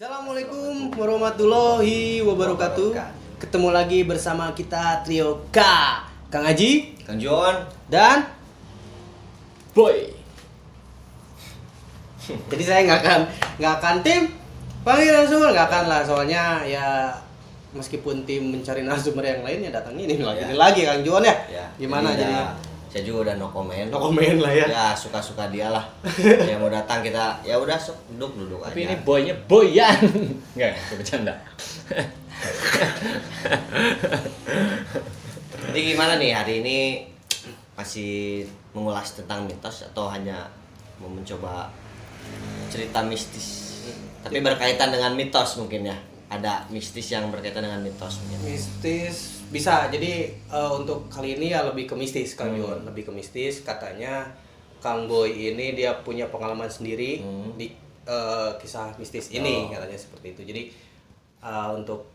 Assalamualaikum warahmatullahi wabarakatuh. Ketemu lagi bersama kita trio K, Kang Aji, Kang John, dan Boy. Jadi saya nggak akan tim panggil narasumber, nggak akan lah, soalnya ya meskipun tim mencari narasumber yang lain ya datangnya ini lagi Kang John ya. Gimana jadinya? Saya juga udah no comment lah ya. Ya suka-suka dia lah. Yang mau datang kita ya udah sok duduk aja. Tapi ini boynya Boyan. Enggak, bercanda. Jadi gimana nih hari ini, masih mengulas tentang mitos atau hanya mau mencoba cerita mistis? Tapi berkaitan dengan mitos mungkin ya. Ada mistis yang berkaitan dengan mitos mungkin. Mistis bisa. Jadi untuk kali ini ya lebih ke mistis Kang John, lebih ke mistis. Katanya Kang Boy ini dia punya pengalaman sendiri di kisah mistis ini, katanya seperti itu. Jadi untuk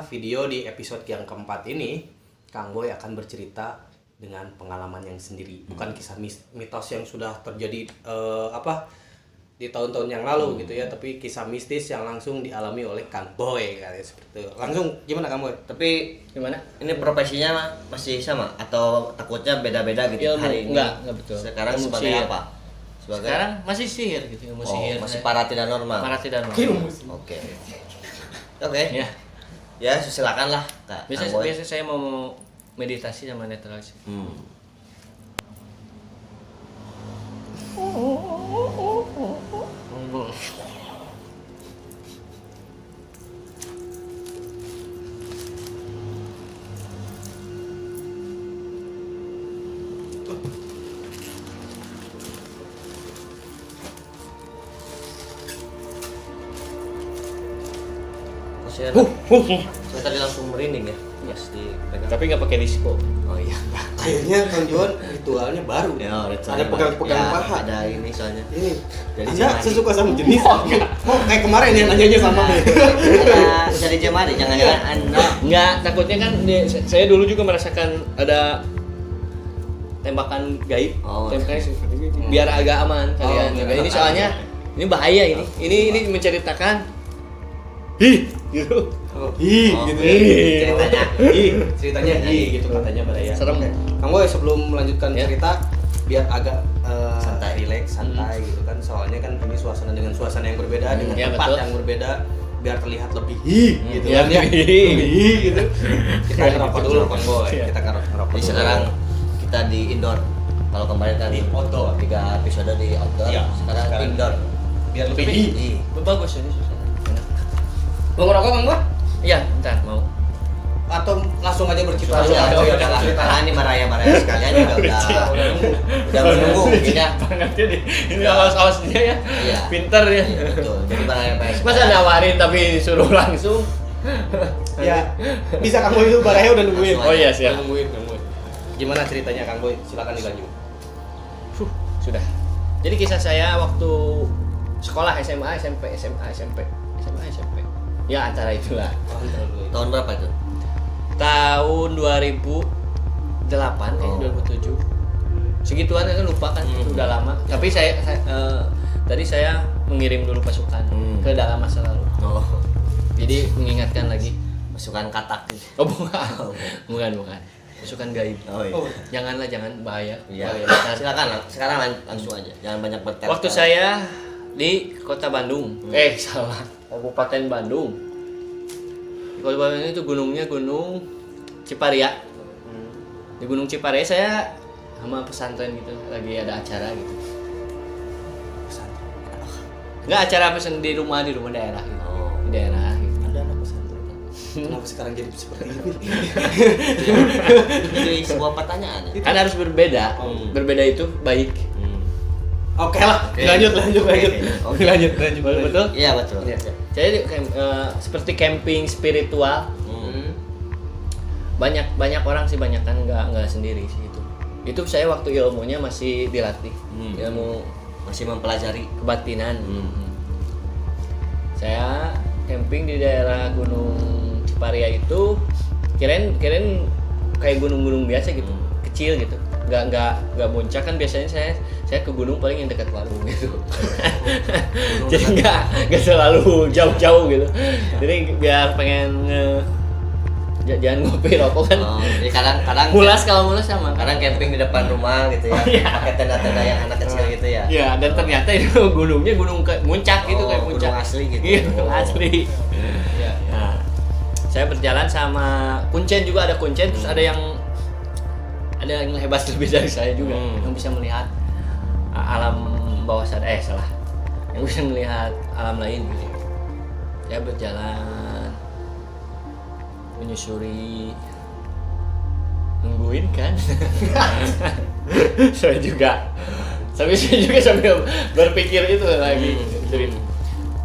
video di episode yang keempat ini Kang Boy akan bercerita dengan pengalaman yang sendiri, bukan kisah mitos yang sudah terjadi di tahun-tahun yang lalu gitu ya, tapi kisah mistis yang langsung dialami oleh Kang Boy, katanya seperti itu. Langsung gimana Kang Boy? Tapi Gimana? ini profesinya masih sama atau takutnya beda-beda gitu Ilmu, hari ini? enggak betul. Sekarang Ilmu sebagai sihir. apa? Sebagai Sekarang masih sihir gitu, ilmu sihir. masih para tidak normal. Para tidak normal. Oke. Oke. Ya. Ya, silakan lah, Kak. Kang Boy. Biasa saya mau meditasi sama netralisasi. Saya tadi langsung merinding ya. Yes, dipegang. Tapi nggak pakai disco. Oh iya. Kayaknya Kang John ritualnya baru. Ya, Ada pegang-pegang ya, paha. Ada ini soalnya. Ini Jadi Anda jemari. sesuka sama jenis? Oh, kayak kemarin ya nanyanya sama nih. Ada jadi jemari, jangan-jangan Anda. Enggak, takutnya kan saya dulu juga merasakan ada tembakan gaib. Oh. Tembakan seperti itu. Biar agak aman kalian. biar Ini agak soalnya ini bahaya ini. Ini menceritakan gitu. Ih, Oh, gitu. ceritanya. Ceritanya gitu katanya bahaya. Serem. Oke. Kang Boy, sebelum melanjutkan Ya. cerita biar agak Santai. rileks, santai gitu kan. Soalnya kan ini suasana dengan suasana yang berbeda, dengan Ya, tempat betul. yang berbeda, biar terlihat lebih gitu Ya, kan ya. lebih. Gitu. Kita ngerokok dulu Kang Boy. Ya. Kita ngerokok Jadi dulu. sekarang kita di indoor. Kalau kemarin kan Di outdoor. 3 episode di outdoor. Iya, Sekarang sekarang indoor. biar lebih Bagus ini suasana. Enak. Mau ngerokok Kang Boy? Iya, bentar mau. Atau langsung aja bercerita Langsung aja, aja udah cerita. lah. Ini baraya-baraya sekalian juga udah menunggu mungkin ya. Banget ya nih. Ini awas-awas dia ya. Iya. Pinter ya. Iya, betul. Jadi baraya-baraya. Masa nawarin tapi suruh langsung? Ya, bisa Kang Boy itu baraya udah nungguin. Langsung Oh iya, Udah siap. nungguin. Gimana ceritanya Kang Boy? Silakan dilanjut. Sudah. Jadi kisah saya waktu sekolah SMA, SMP. Ya antara itulah. Tahun berapa itu? Tahun 2008 Oh. 2007. Segituan kan lupa kan, udah lama. Tapi tadi saya mengirim dulu pasukan ke dalam masa lalu. Oh, Jadi mengingatkan lagi. masukan katak. Oh bukan. Bukan. Pasukan gaib. Oh iya. Oh. Janganlah, jangan bahaya. Iya. Bahaya. Silakan sekarang langsung aja. Jangan banyak bertele. Waktu saya di Kota Bandung, salah, Kabupaten Bandung. Di Kota Bandung itu gunungnya Gunung Ciparia. Di Gunung Ciparia saya sama pesantren gitu, lagi ada acara gitu. Enggak, acara pesan di rumah daerah gitu. Oh. Di daerah gitu. Ada anak pesantren. Kenapa sekarang jadi seperti ini? Jadi sebuah pertanyaan. Ya? Kan harus berbeda. Berbeda itu baik. Oke lah, Oke. lanjut. Oke. Lanjut. Betul? Iya betul. Iya. Jadi seperti camping spiritual. Banyak orang sih, banyak kan nggak sendiri sih itu. Itu saya waktu ilmunya masih dilatih. Ilmu Masih mempelajari. kebatinan. Saya camping di daerah Gunung Ciparia itu, kirain kayak gunung-gunung biasa gitu, kecil gitu. Nggak muncak kan, biasanya saya ke gunung paling yang dekat warung gitu. Jadi nggak selalu jauh-jauh gitu. Jadi biar pengen jangan ngopi rokok kan. Jadi kadang Mulas kalau mulas sama. Kadang camping di depan rumah gitu ya. Iya. Pakai tenda-tenda yang anak kecil gitu ya. Iya, dan ternyata itu gunungnya gunung muncak gitu kayak muncak gunung asli gitu. Iya, gunung asli. Iya. Nah, saya berjalan sama Kuncen juga, ada Kuncen, terus ada yang hebat lebih dari saya juga yang bisa melihat alam bawah sadar, yang bisa melihat alam lain gitu. Saya berjalan menyusuri, nungguin kan. saya juga sambil berpikir itu lagi.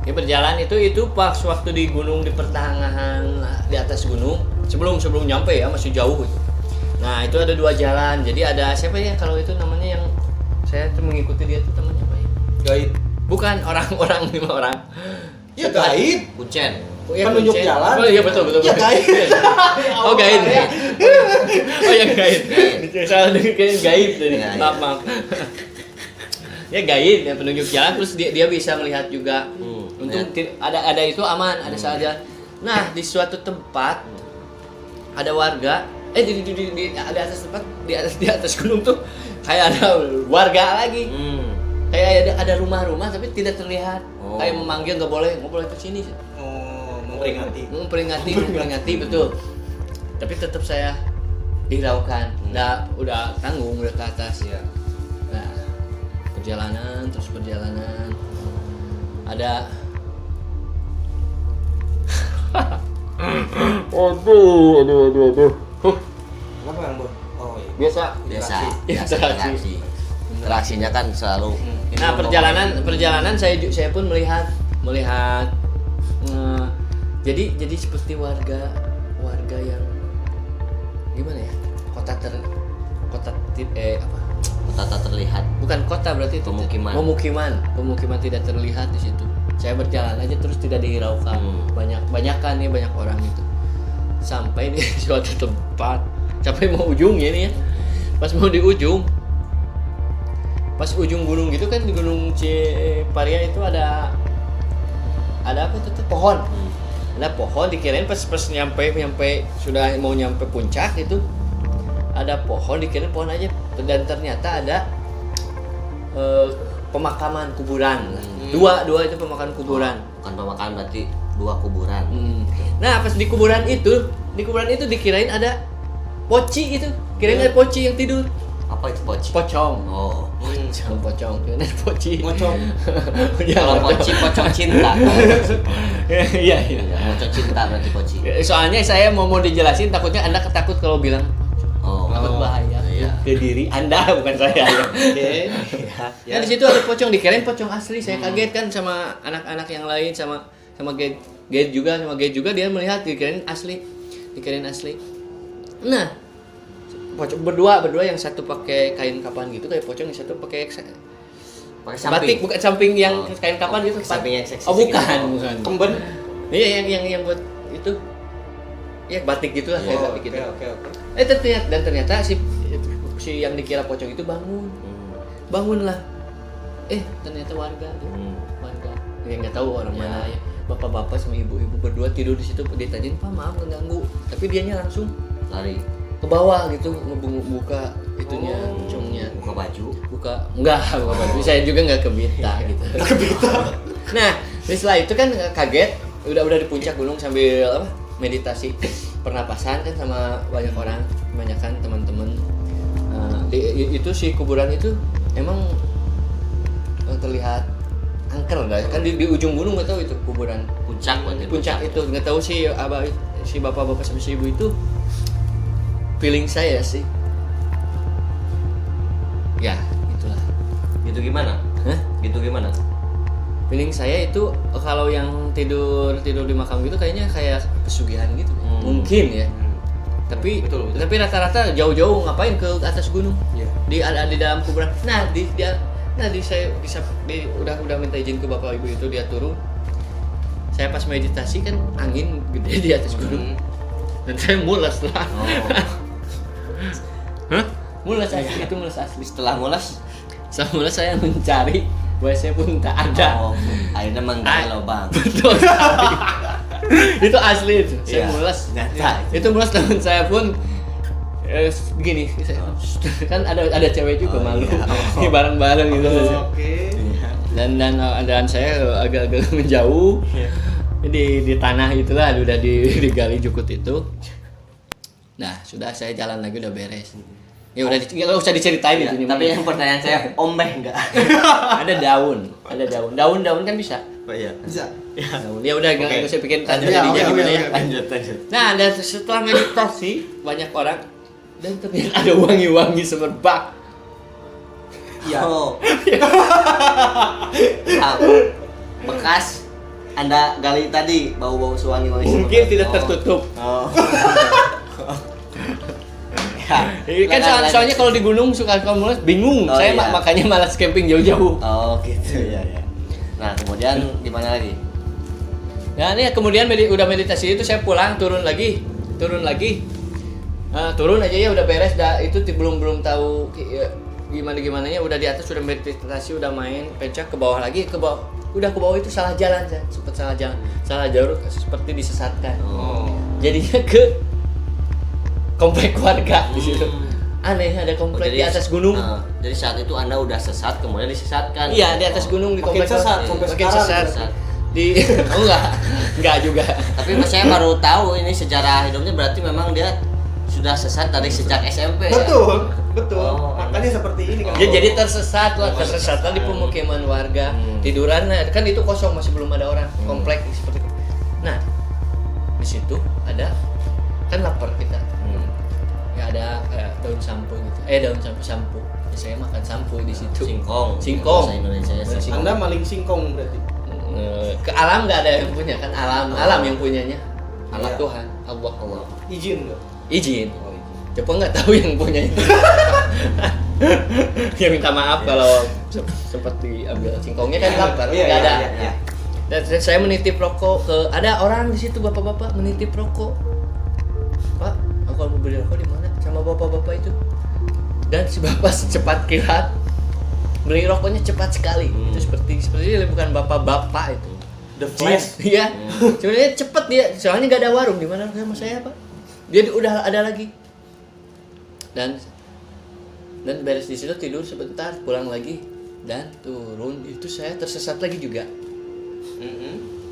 Ya berjalan itu pas waktu di gunung, di pertengahan di atas gunung, sebelum nyampe ya, masih jauh gitu. Nah itu ada 2 jalan, jadi ada siapa ya kalau itu namanya yang saya tuh mengikuti dia tuh temannya apa ya? Guide. Bukan orang 5 orang. Ya guide. Kuncen. Ya, Penunjuk Kuncen. jalan. Oh iya betul. Ya guide. Oh guide. Oh ya guide. Salah dengar kayak guide tadi. Ya, Maaf. Ya guide, yang penunjuk jalan, terus dia bisa melihat juga. Untung ada itu aman, ada saja. Nah di suatu tempat ada warga. Di atas tempat di atas gunung tuh kayak ada warga lagi. Kayak ada rumah-rumah tapi tidak terlihat. Kayak memanggil nggak boleh ke sini. Memperingati betul. Tapi tetap saya dihiraukan. Udah tanggung, udah ke atas ya. Nah, perjalanan. Ada Aduh. Kenapa yang bu? Oh iya. Biasa. Interaksi. Interaksinya kan selalu. Nah, perjalanan saya pun melihat jadi seperti warga yang gimana ya? Kota tak terlihat. Bukan kota, berarti itu pemukiman tidak terlihat di situ. Saya berjalan aja terus tidak dihiraukan. Banyak orang itu. Sampai di suatu tempat, sampai mau ujungnya nih ya. Pas ujung gunung gitu kan, di Gunung Ciparia itu ada apa itu tuh, pohon. Ada pohon, dikirain pas nyampe sudah mau nyampe puncak itu ada pohon, dikirain pohon aja, dan ternyata ada pemakaman kuburan. Dua itu pemakaman kuburan. Bukan pemakaman, berarti 2 kuburan. Nah pas di kuburan itu dikirain ada poci itu, kirain ada poci yang tidur. Apa itu poci? Pocong. Oh, Pocong. Kirain ada poci. Ngocong. kalau poci pocong cinta. Iya. Pocong cinta berarti poci. Soalnya saya mau dijelasin, takutnya Anda takut kalau bilang takut bahaya ke diri Anda, bukan saya ya. Oke. Nah di situ ada pocong, dikirain pocong asli. Saya kaget kan sama anak-anak yang lain, sama guide juga dia melihat, dikirain asli. Nah pocong berdua yang satu pakai kain kapan gitu kayak pocong, yang satu pakai batik, bukan samping yang kain kapan gitu. Samping yang seksi. Oh bukan. Kemben. Iya yang buat itu. Ya batik gitu lah, kayak batik gitu. Oke. Ternyata si yang dikira pocong itu bangunlah. Ternyata warga. Ya nggak tahu orang mana ya. Bapak-bapak sama ibu-ibu berdua tidur di situ, ditanyain, "Pak, maaf mengganggu." Tapi dianya langsung lari ke bawah gitu, ngebuka itunya, pocongnya. Buka baju. Enggak buka baju. Saya juga nggak kebita gitu. Nah, setelah itu kan kaget, udah di puncak gunung sambil meditasi pernapasan kan sama kebanyakan teman-teman. Itu si kuburan itu emang terlihat angker kan di ujung gunung, nggak tahu itu kuburan puncak itu, nggak tahu si bapak-bapak sama si ibu itu. Feeling saya sih ya itulah. Gitu gimana? Feeling saya itu kalau yang tidur di makam gitu kayaknya kayak pesugihan gitu. Mungkin ya. Tapi betul. Tapi rata-rata jauh-jauh ngapain ke atas gunung? Yeah. Di dalam kuburan. Saya udah minta izin ke bapak ibu itu, dia turun. Saya pas meditasi kan angin gede di atas gunung. Dan saya mulas lah. Oh. Mulas asli, itu mulas asli. Setelah mulas Semula saya mencari WC pun tak ada. Oh, akhirnya menggali lubang. Betul sekali. Itu asli itu. Saya Iya, mulas. nyata. Itu mulas teman saya pun begini, kan ada cewek juga Oh, malu. iya. Ini bareng-bareng gitu. Oke. Dan saya agak-agak menjauh. Di tanah itulah udah digali jukut itu. Nah, sudah saya jalan lagi udah beres. Ya udah nggak usah diceritain Iya, itu. tapi yang pertanyaan saya, ombeh enggak? ada daun. Daun kan bisa. Oh iya. Bisa. Daun. Ya udah nggak usah bikin tanda Iya, jadinya oke, gimana oke, ya. oke. Lanjut. Nah, dan setelah meditasi banyak orang dan ternyata ada wangi-wangi semerbak. Iya. Oh. Nah, bekas Anda gali tadi bau-bau wangi-wangi. Mungkin tidak tertutup. Oh. Soalnya kalau di gunung suka mulas bingung. Oh, Saya iya. makanya malas camping jauh-jauh. Oh gitu ya. Nah kemudian gimana lagi? Nah, ini kemudian udah meditasi itu saya pulang turun lagi. Turun aja ya udah beres itu belum tahu gimana nya udah di atas sudah meditasi udah main pencak ke bawah udah ke bawah itu salah jalan saya sempat salah jalur seperti disesatkan. Jadinya ke komplek warga di situ. Aneh ada komplek di atas gunung. Jadi saat itu Anda udah sesat kemudian disesatkan. Iya di atas gunung di komplek sesat, sampai makin sekarang sesat. Enggak juga. Tapi saya baru tahu ini sejarah hidupnya berarti memang dia sudah sesat dari sejak SMP. Betul. Oh, Makanya seperti ini kan. Ya, jadi tersesat di pemukiman warga. Tiduran kan itu kosong masih belum ada orang. Komplek seperti itu. Nah, di situ ada kan lapar kita. Ya ada daun sampo gitu. Daun sampo. Ya, saya makan sampo di situ. Singkong. Singkong. Bahasa Indonesia ya, singkong. Anda maling singkong berarti. Ke alam nggak ada yang punya kan alam yang punyanya. Allah Iya. Tuhan, Allah. Izin enggak? Izin. Jepang nggak tahu yang punya itu. Ya minta maaf kalau sempat diambil singkongnya kan lapar, Iya, nggak ada. iya. Dan saya menitip rokok ada orang di situ bapak-bapak menitip rokok. Pak, aku mau beli rokok di mana? Sama bapak-bapak itu. Dan si bapak secepat kilat beli rokoknya cepat sekali. Itu seperti bukan bapak-bapak itu. The Flash. Iya. Sebenarnya cepet dia, soalnya nggak ada warung di mana sama saya Pak. Dia udah ada lagi. Dan beres di situ tidur sebentar, pulang lagi dan turun itu saya tersesat lagi juga.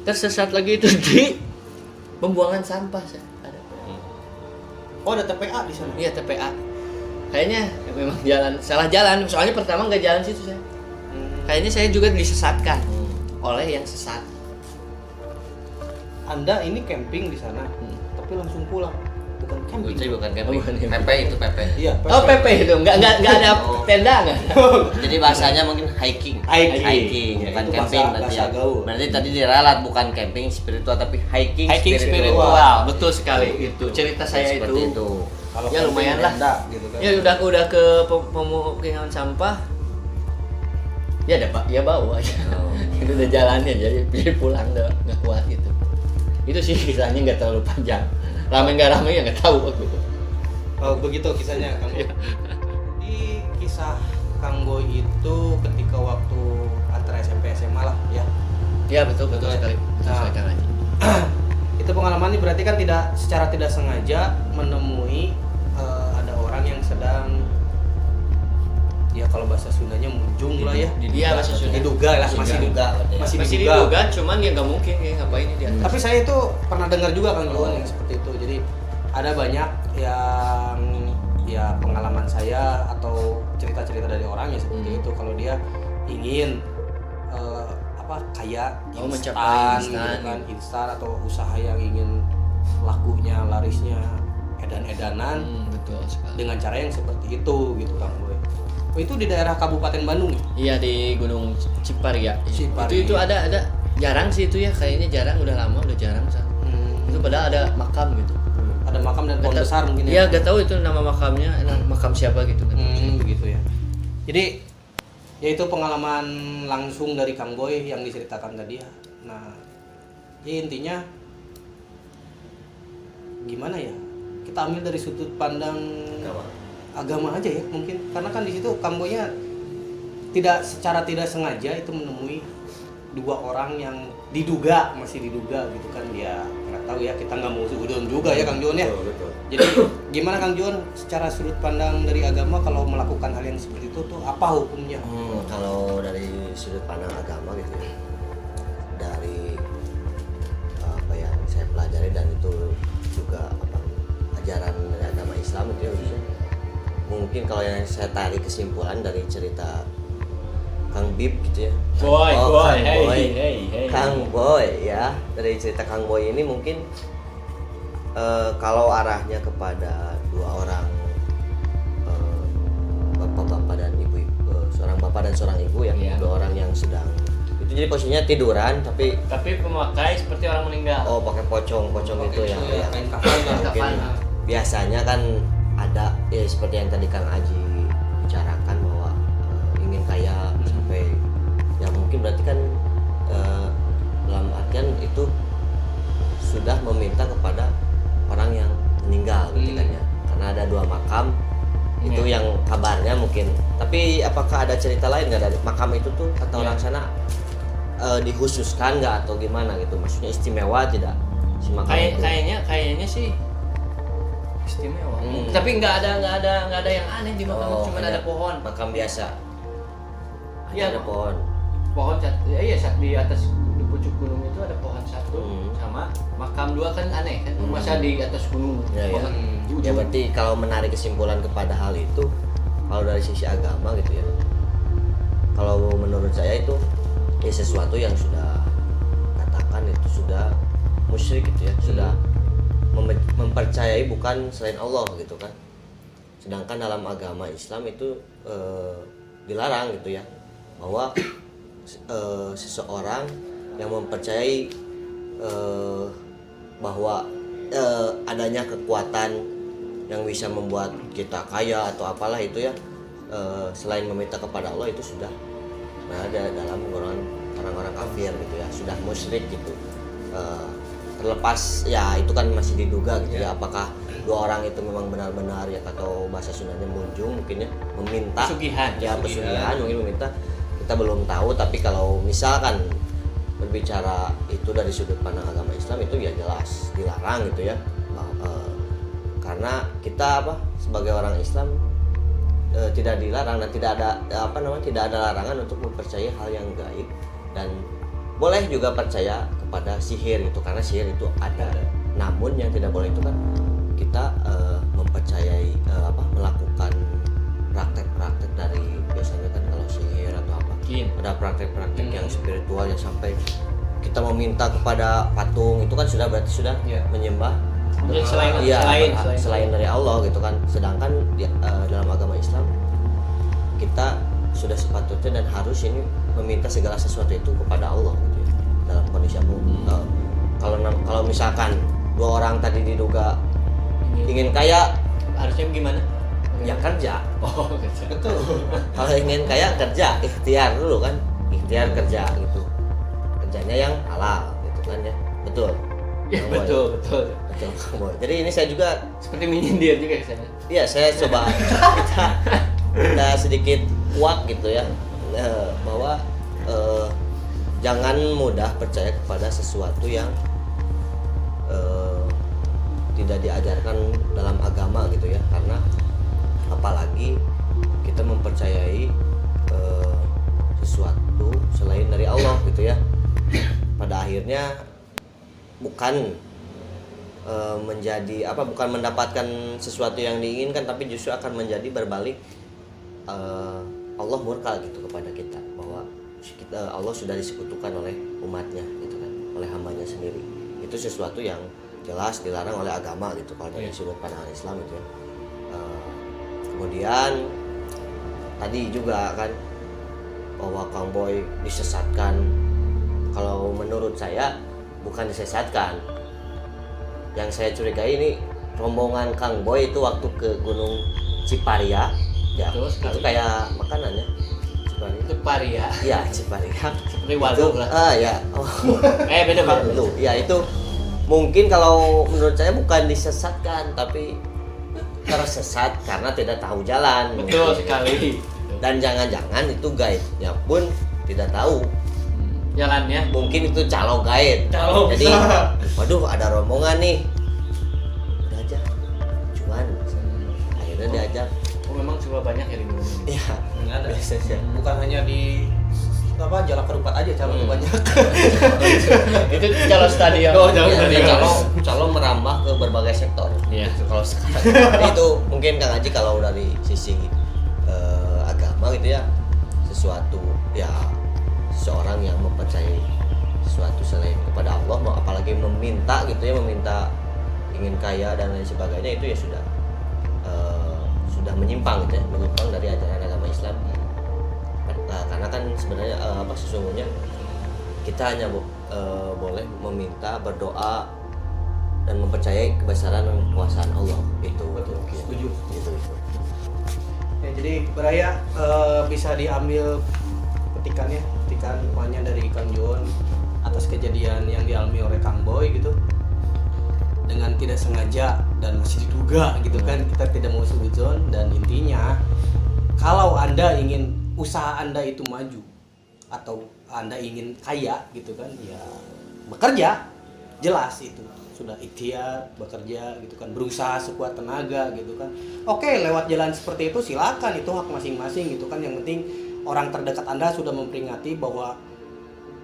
Tersesat lagi itu di pembuangan sampah saya. Ada. Oh, ada TPA di sana. Iya TPA. Kayaknya memang salah jalan. Soalnya pertama nggak jalan situ saya. Kayaknya saya juga disesatkan oleh yang sesat. Anda ini camping di sana, tapi langsung pulang. Bukan camping. Itu bukan camping. Oh, bukan camping. PP itu PP. Iya. Oh PP itu nggak ada Oh. tenda nggak? Jadi bahasanya mungkin hiking. Hiking. Bukan Itu camping bahasa- berarti bahasa ya. gaul. Berarti tadi diralat bukan camping spiritual tapi hiking Spiritual. Betul sekali itu cerita saya Seperti itu. Kalau Ya, camping lumayan lah. tenda, gitu kan. Ya udah ke pemukiman sampah. Ya ada Pak, ya bau aja. Oh. Itu udah jalannya jadi pulang udah nggak kuat gitu. Itu sih kisahnya nggak terlalu panjang. Rame nggak rame ya nggak tahu aku. Oh, begitu kisahnya Kang Boy. Di kisah Kang Boy itu ketika waktu antara SMP SMA lah ya. Ya betul sekali. Betul Nah. sekali Kang Haji. Itu pengalaman ini berarti kan secara tidak sengaja menemui ada orang yang sedang ya kalau bahasa Sundanya munjung lah ya. Iya bahasa Sunda. Diduga lah, masih diduga. Masih diduga, cuman ya nggak mungkin ya ngapain ini di atas. Tapi saya itu pernah dengar juga Kang Johan yang seperti itu. Jadi ada banyak yang ya pengalaman saya atau cerita-cerita dari orang ya seperti itu kalau dia ingin kaya mencapai instan, instan. gitu kan, instan atau usaha yang ingin lakunya larisnya edan-edanan Betul sekali. dengan cara yang seperti itu gitu Kang Boy. Oh, itu di daerah Kabupaten Bandung ya? Iya di Gunung Ciparia. Ciparia. Itu ada jarang sih itu ya kayaknya jarang udah lama udah jarang San. Itu padahal ada makam gitu. Ada makam dan pohon Nggak besar tahu- mungkin Iya nggak tahu itu nama makamnya, makam siapa gitu kan. Begitu ya. Jadi ya itu pengalaman langsung dari Kang Boy yang diceritakan tadi ya. Nah, ya intinya gimana ya? Kita ambil dari sudut pandang agama aja ya mungkin. Karena kan di situ Kang Boynya secara tidak sengaja itu menemui 2 orang yang masih diduga gitu kan, ya nggak tahu ya, kita nggak mau sudon juga ya Kang Jon ya. Betul. Jadi gimana Kang Jon secara sudut pandang dari agama kalau melakukan hal yang seperti itu tuh apa hukumnya? Kalau dari sudut pandang agama gitu ya, dari apa yang saya pelajari dan itu juga ajaran dari agama Islam itu ya khususnya. Mungkin kalau yang saya tarik kesimpulan dari cerita Kang Bib gitu ya. Kang Boy ya, dari cerita Kang Boy ini mungkin kalau arahnya kepada 2 orang bapak-bapak dan ibu, seorang bapak dan seorang ibu ya, 2 orang yang sedang itu, jadi posisinya tiduran tapi pemakai seperti orang meninggal. pakai pocong itu ya, kain kafan lah. mungkin biasanya kan ada ya seperti yang tadi Kang Aji bicarakan bahwa ingin kaya sampai ya mungkin berarti kan dalam artian itu sudah meminta kepada orang yang meninggal gitu kan ya, karena ada 2 makam itu yang kabarnya mungkin, tapi apakah ada cerita lain nggak dari makam itu tuh kata orang sana dikhususkan nggak atau gimana gitu, maksudnya istimewa tidak si makam itu? Kayaknya sih istimewa. Tapi nggak ada yang aneh di makam, cuma ada pohon. Makam biasa. Iya, Ada pohon. Iya, di atas di pucuk gunung itu ada pohon 1 sama makam 2 kan aneh kan, masa di atas gunung. Ya. Ya berarti kalau menarik kesimpulan kepada hal itu, kalau dari sisi agama gitu ya, kalau menurut saya itu ya sesuatu yang sudah katakan itu sudah musyrik gitu ya, sudah mempercayai bukan selain Allah gitu kan. Sedangkan dalam agama Islam itu dilarang gitu ya, bahwa seseorang yang mempercayai bahwa adanya kekuatan yang bisa membuat kita kaya atau apalah itu ya, selain meminta kepada Allah, itu sudah berada dalam golongan orang-orang kafir gitu ya, sudah musyrik gitu. Terlepas ya itu kan masih diduga gitu ya, apakah 2 orang itu memang benar-benar ya, atau bahasa Sundanya munjung mungkin ya, meminta pesugihan mungkin meminta, kita belum tahu. Tapi kalau misalkan berbicara itu dari sudut pandang agama Islam, itu ya jelas dilarang gitu ya, karena kita sebagai orang Islam tidak dilarang dan tidak ada larangan untuk mempercayai hal yang gaib, dan boleh juga percaya kepada sihir gitu, karena sihir itu ada. Namun yang tidak boleh itu kan kita mempercayai melakukan praktek-praktek dari, biasanya kan kalau sihir atau apa ada praktek-praktek yang spiritual yang sampai kita meminta kepada patung, itu kan sudah berarti sudah menyembah selain dari Allah gitu kan. Sedangkan dalam agama Islam kita sudah sepatutnya dan harus ini meminta segala sesuatu itu kepada Allah gitu ya, dalam kondisi kalau misalkan 2 orang tadi diduga ingin kaya, harusnya gimana? Ya kerja. Kerja. Betul. Kalau ingin kaya kerja, ikhtiar dulu kan, ikhtiar kerja gitu, kerjanya yang halal gitu kan ya. Betul. Ya, betul. Jadi ini saya juga seperti menyindir juga saya. Iya, saya coba kita sedikit kuat gitu ya, bahwa jangan mudah percaya kepada sesuatu yang tidak diajarkan dalam agama gitu ya, karena apalagi kita mempercayai sesuatu selain dari Allah gitu ya, pada akhirnya bukan bukan mendapatkan sesuatu yang diinginkan, tapi justru akan menjadi berbalik, Allah murka gitu kepada kita, bahwa Allah sudah disekutukan oleh umatnya gitu kan, oleh hambanya sendiri. Itu sesuatu yang jelas dilarang oleh agama gitu kalau dari sudut pandang Islam itu ya. Kemudian tadi juga kan bahwa Kang Boy disesatkan, kalau menurut saya bukan disesatkan. Yang saya curigai ini rombongan Kang Boy itu waktu ke Gunung Ciparia ya, itu kayak makanannya Ciparia. Iya, Ciparia. Seperti waduk lah. Ya. Beda banget. Ya itu mungkin kalau menurut saya bukan disesatkan, tapi tersesat karena tidak tahu jalan. Betul sekali. Dan jangan-jangan itu guide-nya pun tidak tahu. Jalannya. Mungkin itu calo guide. Calo. Jadi, waduh ada rombongan nih. Udah aja. Cuman akhirnya diajak. Oh, memang coba banyak ya di gunung ini. Iya. Nggak ada. Biasanya. Bukan hanya di Jalan Kerupat aja calon banyak. Itu calon stadion. Oh, calo merambah ke berbagai sektor. Iya. Gitu, kalau sekarang. Jadi itu mungkin Kang Haji kalau dari sisi agama gitu ya, sesuatu ya seseorang yang mempercayai sesuatu selain kepada Allah, apalagi meminta gitu ya, meminta ingin kaya dan lain sebagainya, itu ya sudah menyimpang gitu ya, menyimpang dari ajaran agama Islam. Nah, karena kan sebenarnya sesungguhnya kita hanya boleh meminta, berdoa dan mempercayai kebesaran dan kekuasaan Allah. Itu Betul, setuju. Itu. Ya, jadi Baraya bisa diambil petikan hikmahnya dari Kang Jon atas kejadian yang dialami oleh Kang Boy gitu, dengan tidak sengaja dan masih diduga gitu kan, kita tidak mau suzon. Dan intinya kalau Anda ingin usaha Anda itu maju atau Anda ingin kaya gitu kan, ya bekerja, jelas itu sudah ikhtiar, bekerja gitu kan, berusaha sekuat tenaga gitu kan. Oke, lewat jalan seperti itu silakan, itu hak masing-masing gitu kan. Yang penting orang terdekat Anda sudah memperingati bahwa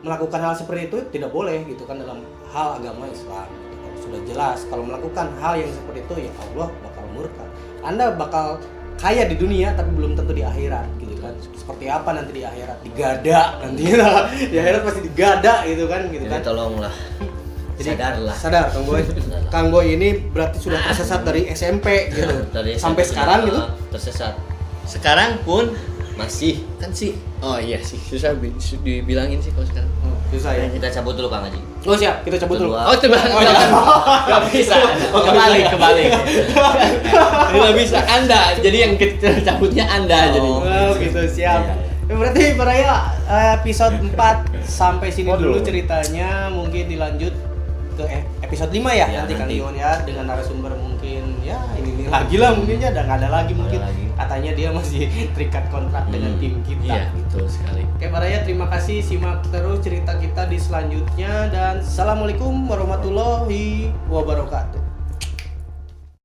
melakukan hal seperti itu tidak boleh gitu kan dalam hal agama Islam gitu kan. Sudah jelas kalau melakukan hal yang seperti itu ya Allah bakal murka. Anda bakal kaya di dunia tapi belum tentu di akhirat gitu kan. Seperti apa nanti di akhirat? Digada nanti di akhirat pasti digada gitu kan gitu kan. Jadi tolonglah. Jadi Sadarlah. sadar Kang Boy. Kang Boy ini berarti sudah tersesat dari SMP gitu. Dari Sampai SMP sekarang gitu. Tersesat. Sekarang pun Masih. kan sih. Oh iya sih, susah dibilangin sih kalau sekarang. Susah ya. Kita cabut dulu Kang Haji. Oh siap, kita cabut dulu. Dua. Oh, coba. Enggak bisa. Kebalik. Enggak bisa. Anda. Jadi yang cabutnya Anda jadi. Oh gitu, siap. Iya, Ya, berarti Baraya episode 4 sampai sini dulu Waduh. ceritanya, mungkin dilanjut ke episode 5 ya, Ya, nanti Kang nanti. Iwan ya, dengan narasumber mungkin ya ini lagi lah mungkin ya, udah nggak ada lagi mungkin. lagi. Katanya dia masih terikat kontrak dengan tim kita. Iya, betul sekali. Oke Baraya, terima kasih, simak terus cerita kita di selanjutnya dan assalamualaikum warahmatullahi wabarakatuh.